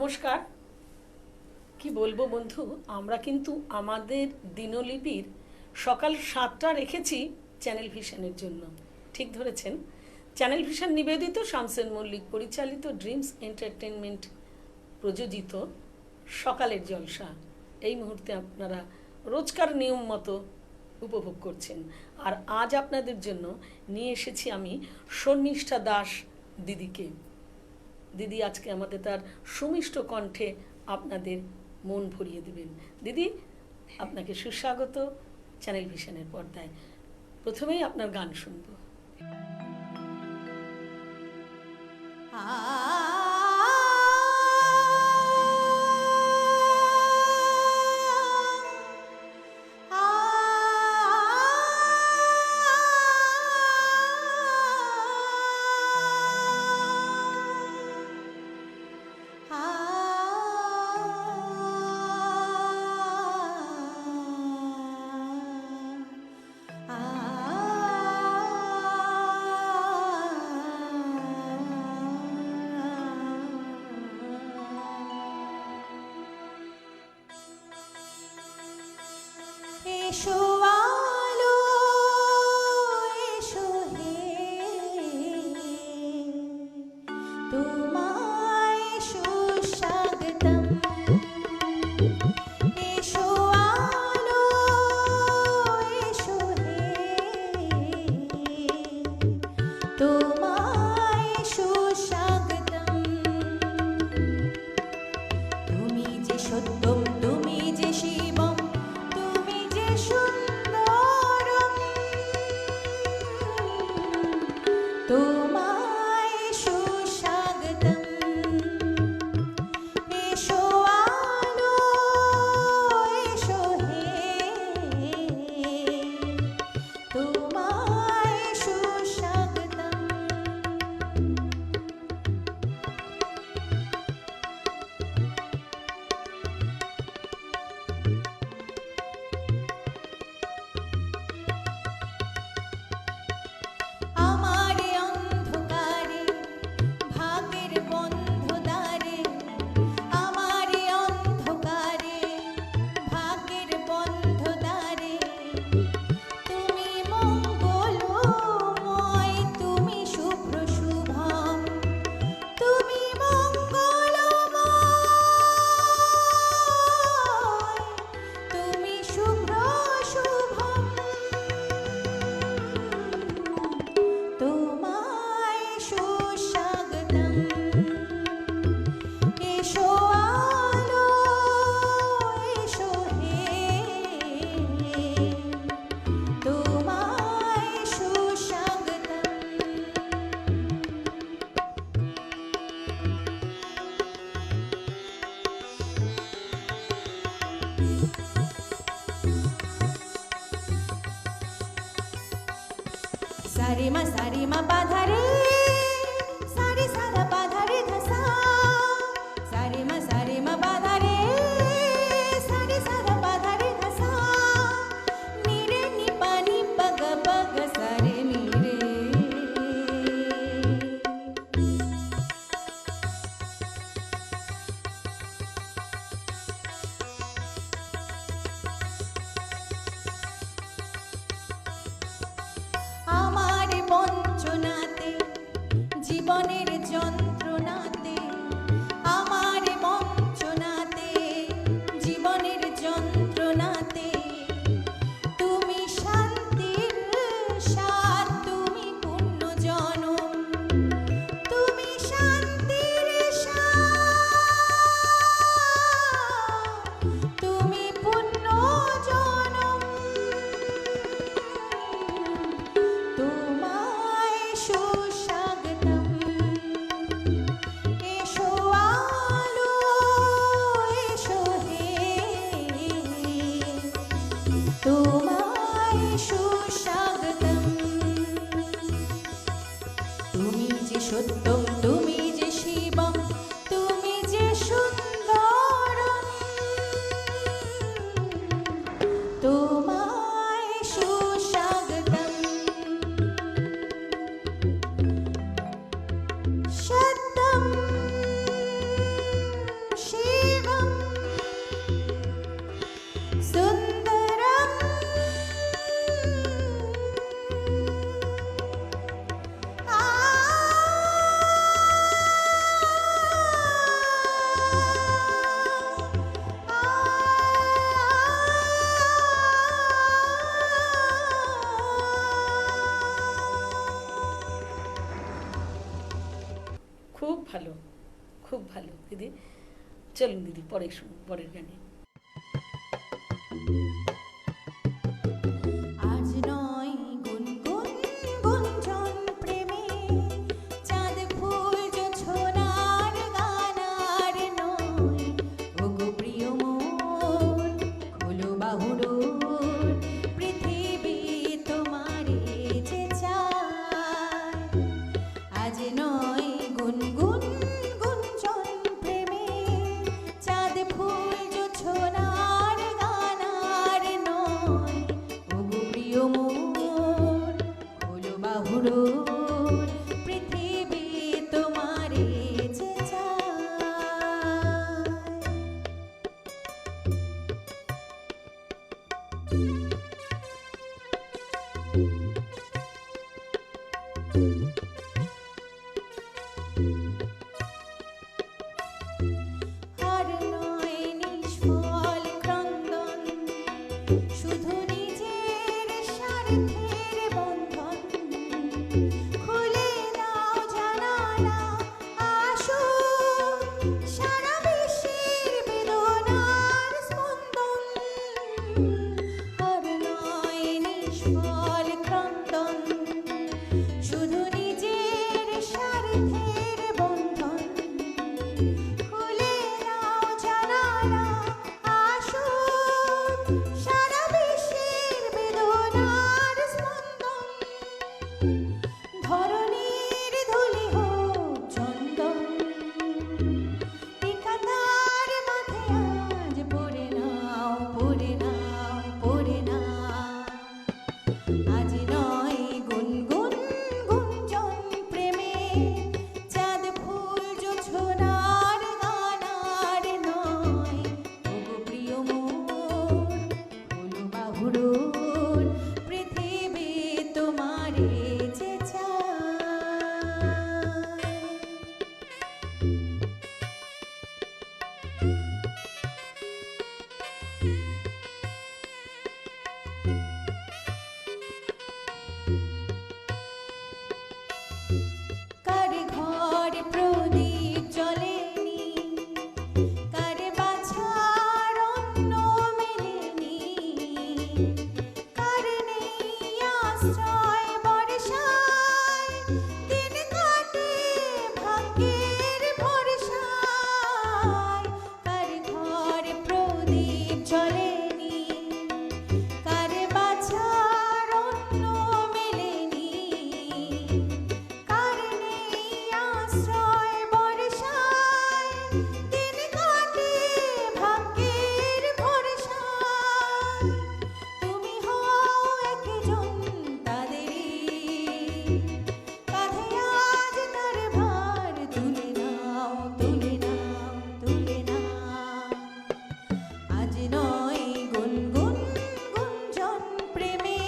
নমস্কার। কি বলবো বন্ধু, আমরা কিন্তু আমাদের দিনলিপির সকাল 7টা রেখেছি চ্যানেল ভিশনের জন্য। ঠিক ধরেছেন, চ্যানেল ভিশন নিবেদিত, শামসেন মল্লিক পরিচালিত, ড্রিমস এন্টারটেনমেন্ট প্রযোজিত সকালের জলসা এই মুহূর্তে আপনারা রোজকার নিয়ম মতো উপভোগ করছেন। আর আজ আপনাদের জন্য নিয়ে এসেছি আমি শর্মিষ্ঠা দাস দিদিকে। দিদি আজকে আমাদের তার সুমিষ্ট কণ্ঠে আপনাদের মন ভরিয়ে দেবেন। দিদি, আপনাকে সুস্বাগত চ্যানেল ভিশনের পর্দায়। প্রথমেই আপনার গান শুনব। এসো আলো এসো হে তোমায় সুস্বাগতম। এসো আলো এসো হে তোমায় সুস্বাগতম। তুমি যে সত্যম, তুমি যে শিবম, তুমি যে সুন্দরম, তোমায় সুস্বাগতম। এসো আলো এসো হে তোমায় সুস্বাগতম। আমার অন্ধকারে ভাগের বন্ধ দ্বারে, আমার অন্ধকারে ভাগের বন্ধ দ্বারে, তুমি মঙ্গলময়, তুমি শুভ্র শুভম, তুমি মঙ্গলময়, তুমি শুভ্র শুভম, তোমায় সুস্বাগতম। এসো আলো এসো হে তোমায় সুস্বাগতম। সারি মা পাধারে, সারি সারা পাধারে ধসা, সারি মা পাধারে, সারি সারা পাধারে ধসা, নিরে নি পানি পগ পগ সারে নিরে। আমার বঞ্চনাতে, জীবনের যন্ত্রণাতে, আমার বঞ্চনাতে, জীবনের যন্ত্রণাতে, তুমি শান্তির স্বাদ, তুমি পূর্ণ জনম, তুমি শান্তির স্বাদ, তুমি পূর্ণ জনম, তোমায় সুস্বাগতম। এসো আলো এসো হে তোমায় সুস্বাগতম। তুমি যে সত্যম, তুমি যে শিবম, তুমি যে সুন্দরম, তোমায় সুস্বাগতম। সত্যম ভালো, খুব ভালো দিদি। চলুন দিদি, পরে শুনুন পরের গানে। আজ নয় গুনগুন গুঞ্জন প্রেমে, চাঁদ ফুল জোছনার গান আর নয়। ওগো প্রিয় মন, খোলো বাহুডোর, পৃথিবী তোমারে যে চায়। আজ নয় গুনগুন গুঞ্জন প্রেমে, চাঁদ ফুল জোছনার গান আর নয়। ওগো প্রিয় মন, খোলো বাহুডোর, পৃথিবী তোমারে যে চায়। আর নয় নিষ্ফল ক্রন্দন, শুধু নিজের স্বার্থের বন্ধন। খুলে দাও জানালা, আসুক সারা বিশ্বের বেদনার স্পন্দন। আর নয় নিষ্ফল ক্রন্দন, শুধু নিজের স্বার্থের বন্ধন। খুলে দাও জানালা, আসুক সারা বিশ্বের বেদনার স্পন্দন। ধরণীর ধূলি হোক চন্দন, ঠিকাদার মাথে আজ পড়ে নাও, পড়ে নাও, পড়ে নাও। আজ নয় গুনগুন গুঞ্জন প্রেমে, চাঁদ ফুল জোছনার গান আর নয়। ওগো প্রিয় মোর, খোলো বাহুডোর, পৃথিবী তোমারে যে চায়। কার ঘরে প্রদীপ জ্বলেনি, কার বাছার অন্ন মেলেনি, কার নেই আশ্রয় বর্ষায়, দিন কাটে ভাগ্যের ভরসায়। কার ঘরে প্রদীপ জ্বলেনি, কার বাছার অন্ন মেলেনি, কার নেই আশ্রয় বর্ষায়, দিন কাটে ভাগ্যের ভরসায়। তুমি হও একজন তাদেরই, কাঁধে আজ তার ভার তুলে নাও, তুলে নাও, তুলে নাও। আজ নয় গুনগুন গুঞ্জন প্রেমে,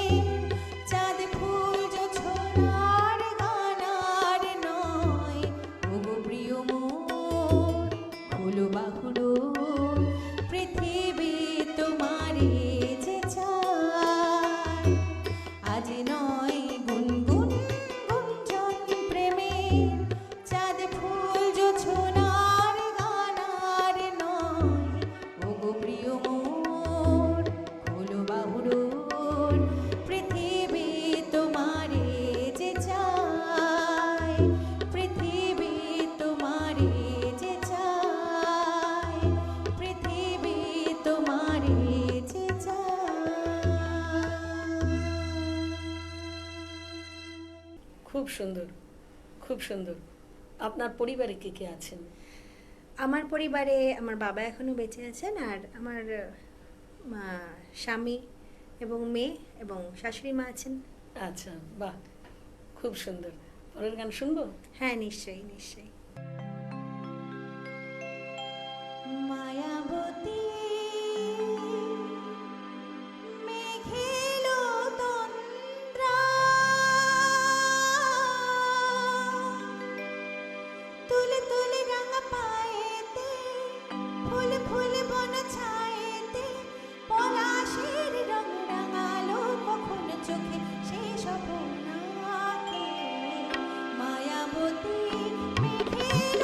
চাঁদ ফুল জোছনার গান আর নয়। ওগো প্রিয় মোর, খোলো বাহুডোর, পৃথিবী তোমারে যে চায়। আজ নয় গুনগুন গুঞ্জন প্রেমে, চাঁদ ফুল জোছনার গান আর নয়। ওগো প্রিয় মোর, খোলো বাহুডোর, পৃথিবী তোমারে যে চায়। পৃথিবী তোমারে যে চায়, পৃথিবী তোমারে যে চায়। খুব সুন্দর, খুব সুন্দর। আপনার পরিবারে কে কে আছেন? আমার পরিবারে আমার বাবা এখনো বেঁচে আছেন, আর আমার স্বামী এবং মেয়ে এবং শাশুড়ি মা আছেন। আচ্ছা, বাহ, খুব সুন্দর। পরের গান শুনবো? হ্যাঁ, নিশ্চয়ই নিশ্চয়ই। মায়াবতী মেঘেলো তন্দ্রা, তুলে তুলে রাঙা পায়েতে, ফুল ফুল বন ছায়েতে, পলাশের রং রাঙালো কখন চোখে সে স্বপ্নাকে। মায়াবতী মেঘেলো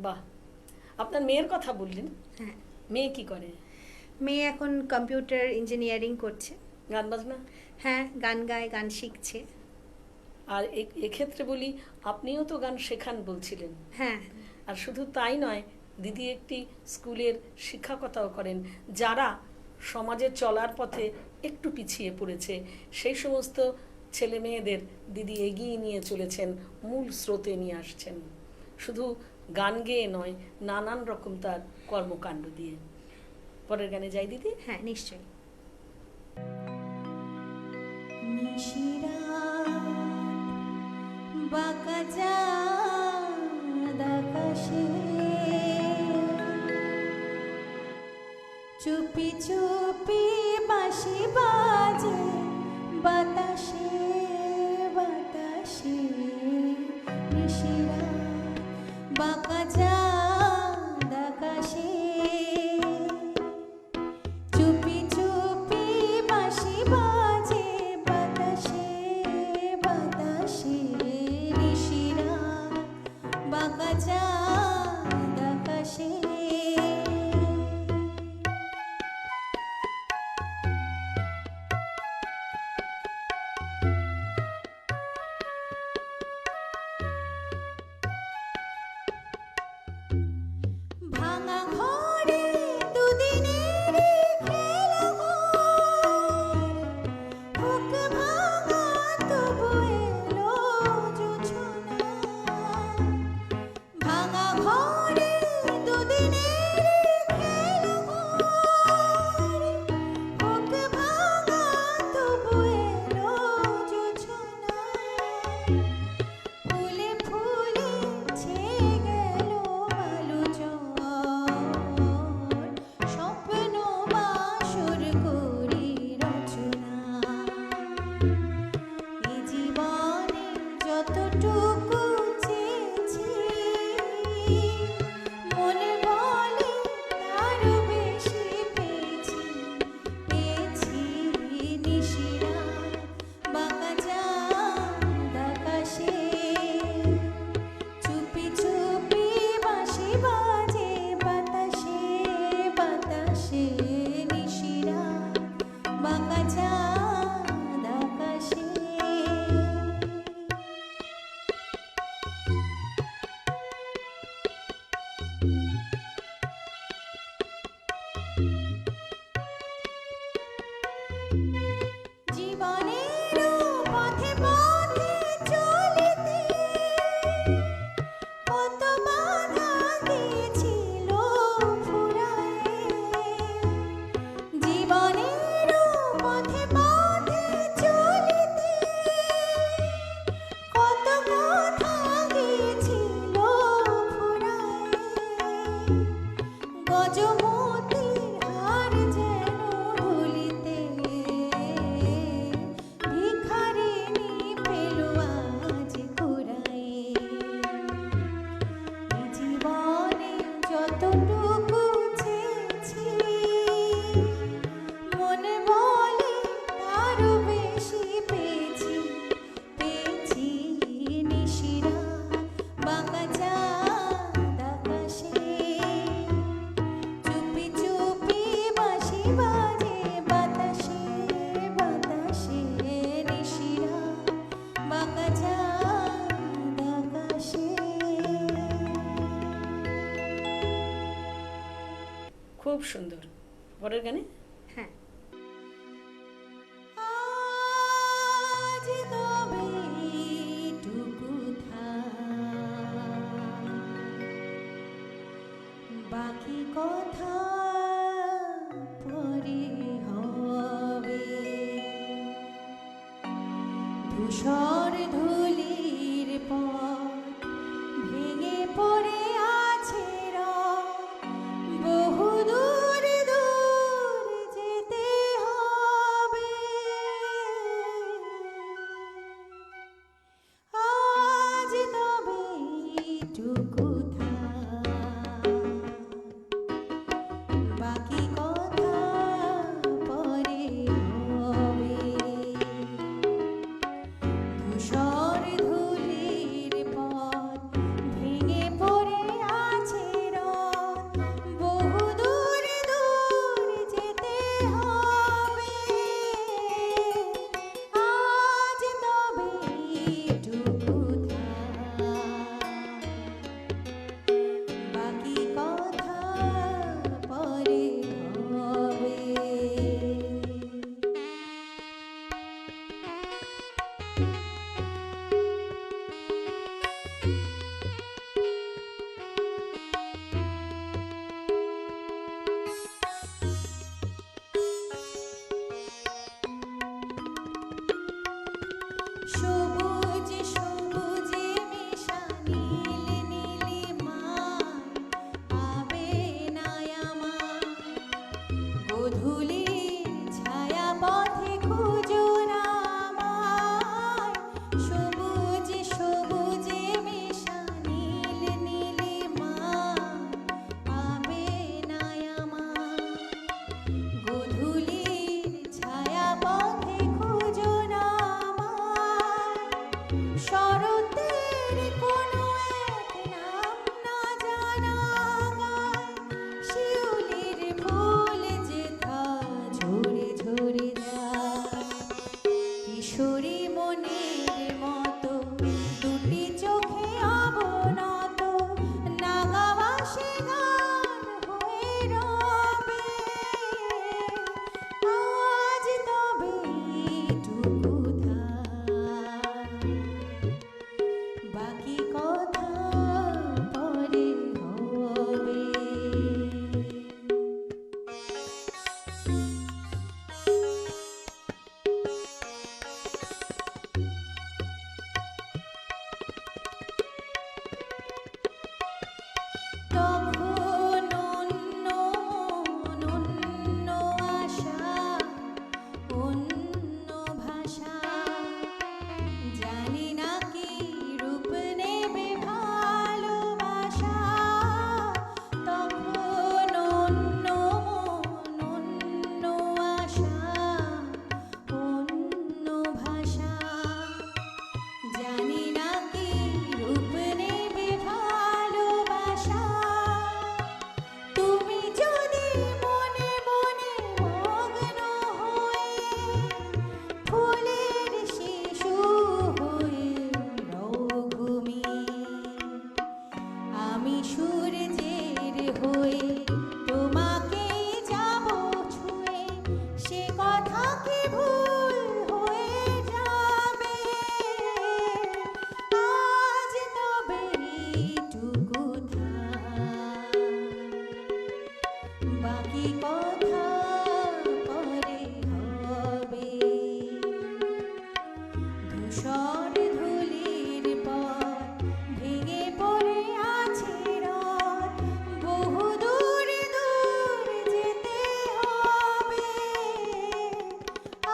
বাহ, আপনার মেয়ের কথা বললেন, হ্যাঁ, মেয়ে কি করে? মেয়ে এখন কম্পিউটার ইঞ্জিনিয়ারিং করছে। গান বাজনা? হ্যাঁ, গান গায়, গান শিখছে। আর এক্ষেত্রে বলি, আপনিও তো গান শেখান বলছিলেন। হ্যাঁ, আর শুধু তাই নয়, দিদি একটি স্কুলের শিক্ষকতাও করেন, যারা সমাজে চলার পথে একটু পিছিয়ে পড়েছে সেই সমস্ত ছেলে মেয়েদের দিদি এগিয়ে নিয়ে চলেছেন, মূল স্রোতে নিয়ে আসছেন, শুধু গান গেয়ে নয়, নানান রকম তার কর্মকাণ্ড দিয়ে। পরের গানে যাই দিদি। হ্যাঁ, নিশ্চয়ই। বাঁকা চাঁদ আকাশে চুপি চুপি বাঁশি বাজে বাতাসে বাতাসে, নিশিরা বাঁকা চাঁদ আকাশে চুপি চুপি বাঁশি বাজে বাতাসে বাতাসে, নিশিরা বাঁকা চাঁদ আকাশে। ভাঙা ঘরে দুদিনের খেলা ঘর, বুক ভাঙা তবু এলো জোছনা। ভাঙা ঘরে দুদিনের খেলা ঘর, বুক ভাঙা তবু এলো জোছনা। ফুলে ফুলে ছেয়ে গেল আলোচন, স্বপ্ন বাসর করি রচনা। এ জীবনে যতটুকু চেয়েছি, মনে বলে তারও বেশি পেয়েছি পেয়েছি, নিশিরা বাঁকা চাঁদ আকাশে চুপি চুপি বাঁশি বাজে বাতাসে বাতাসে, নিশিরা বাঁকা চাঁদ আকাশে। জীবনেরও পথে পথে চলিতে কত বাধা দিয়েছিল ফুরায়ে। জীবনেরও পথে পথে চলিতে কত কথা গিয়েছিল ফুরায়ে। গজমতির হার যেন ঢুলিতে ভিখারিনী পেল আজ কুড়ায়ে। এই জীবনে যতটুকু চেয়েছি, মনে বলে তারও বেশি পেয়েছি পেয়েছি, নিশিরা বাঁকা চাঁদ আকাশে চুপি চুপি বাঁশি বাজে বাতাসে বাতাসে, নিশিরা বাঁকা চাঁদ আকাশে। খুব সুন্দর। পরের গানে হ্যাঁ, আজ তবে এইটুকু থাক, বাকি কথা পরে হবে। ধূসর ধূলির পথ ভেঙে পড়ে আছে রথ, বহু দূর দূর যেতে হবে। আজ তবে এইটুকু থাক, বাকি কথা পরে হবে। বাকি কথা পরে হবে। ধূসর ধূলির পথ ভেঙে পড়ে আছে রথ, বহু দূর দূর যেতে হবে।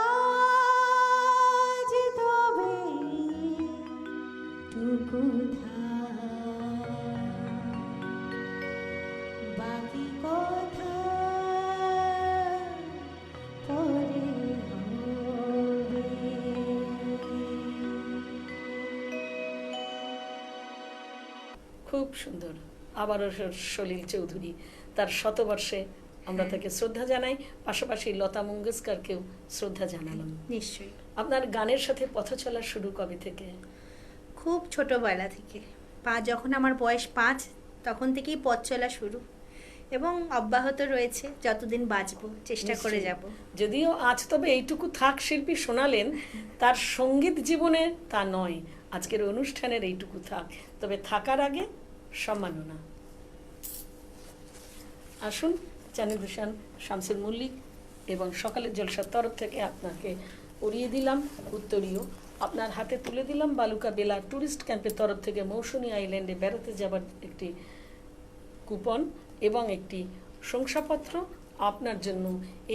আজ তবে টুকু বাকি কথা পরে হবে। খুব সুন্দর। আবারও সলিল চৌধুরী, তার শতবর্ষে আমরা তাকে শ্রদ্ধা জানাই, পাশাপাশি লতা মঙ্গেশকরকেও শ্রদ্ধা জানালাম। নিশ্চয়ই। আপনার গানের সাথে পথ চলা শুরু কবে থেকে? খুব ছোটবেলা থেকে, যখন আমার বয়স 5 তখন থেকেই পথ চলা শুরু, এবং অব্যাহত রয়েছে যতদিন বাঁচবো, চেষ্টা করে নিশ্চয়ই। যাব। যদিও আজ তবে এইটুকু থাক শিল্পী শোনালেন, তার সঙ্গীত জীবনে তা নয়, আজকের অনুষ্ঠানের এইটুকু থাক, তবে থাকার আগে সম্মাননা। আসুন, চ্যানেল ভিশন শামসুল মল্লিক এবং সকালের জলসার তরফ থেকে আপনাকে পরিয়ে দিলাম উত্তরীয়, আপনার হাতে তুলে দিলাম বালুকা বেলা ট্যুরিস্ট ক্যাম্পের তরফ থেকে মৌসুমী আইল্যান্ডে বেড়াতে যাবার একটি কুপন এবং একটি শংসাপত্র আপনার জন্য,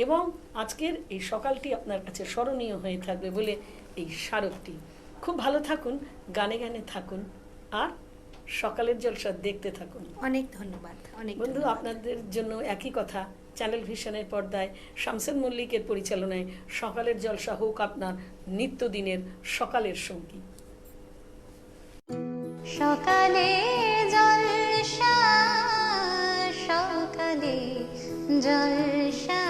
এবং আজকের এই সকালটি আপনার কাছে স্মরণীয় হয়ে থাকবে বলে এই স্মারকটি। খুব ভালো থাকুন, গানে গানে থাকুন, আর সকালের জলসা দেখতে থাকুন। অনেক ধন্যবাদ। অনেক বন্ধু, ধন্যবাদ। আপনাদের জন্য একই কথা, চ্যানেল ভিশনের পর্দায় শামসুল মল্লিকের পরিচালনায় সকালের জলসা হোক আপনার নিত্যদিনের সকালের সঙ্গী। সকালে জলসা, সকালে জলসা।